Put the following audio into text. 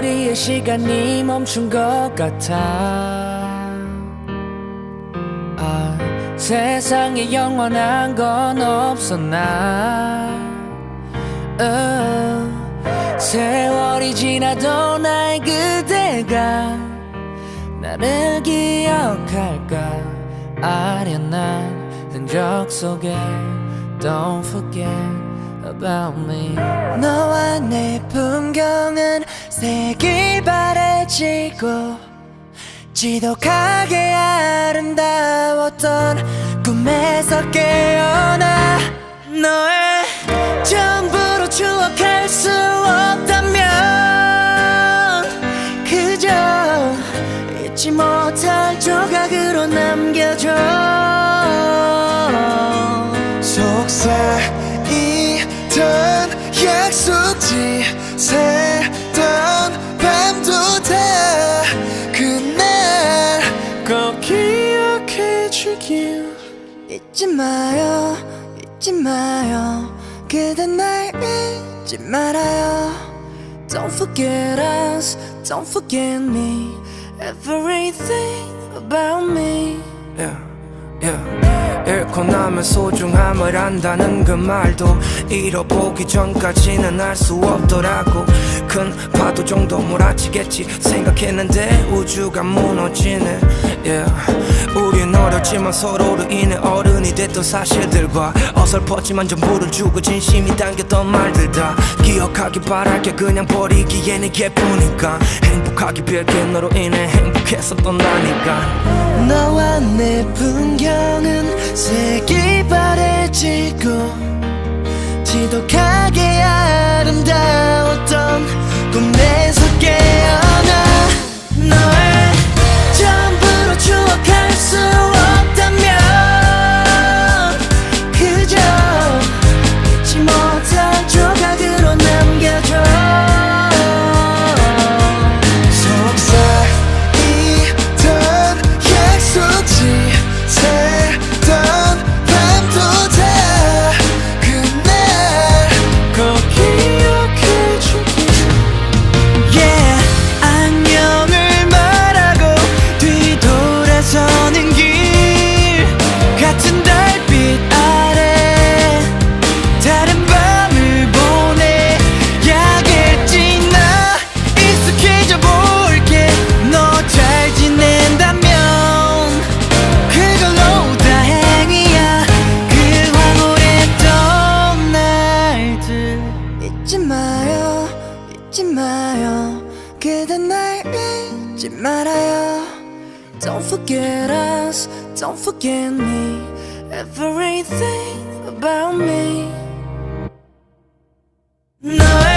우리의 시간이 멈춘 것 같아. 세상에 영원한 건 없었나. 세월이 지나도 나의 그대가 나를 기억할까. 아련한 흔적 속에 Don't forget about me. 너와 내 풍경은 색이 바래지고 지독하게 아름다웠던 꿈에서 깨어나. 너의 전부로 추억할 수 없다면 그저 잊지 못할 조각으로 남겨줘. 속삭이던 약속지 새던 밤도 다 그날 꼭 기억해주길. 잊지 마요, 잊지 마요. 그대 날 잊지 말아요. Don't forget us, don't forget me. Everything about me. 잃고 나면 소중함을 안다는 그 말도 잃어보기 전까지는 알 수 없더라고. 큰 파도 정도 몰아치겠지 생각했는데 우주가 무너지네. 우린 어렸지만 서로로 인해 어른이 됐던 사실들과 어설펐지만 전부를 주고 진심이 담겼던 말들 다 기억하기 바랄게. 그냥 버리기에는 예쁘니까 행복하기 빌게. 너로 인해 행복했었던 나니까. 너와 내 풍경은 색이 바래지고 지독하게 아름다웠던 꿈에서 깨어나. 너의 전부로 추억할 수 없다면 그저 잊지 못할 조각으로 남겨줘. 잊지 마요, 잊지 마요. 그대 날 잊지 말아요. Don't forget us, don't forget me. Everything about me. 너의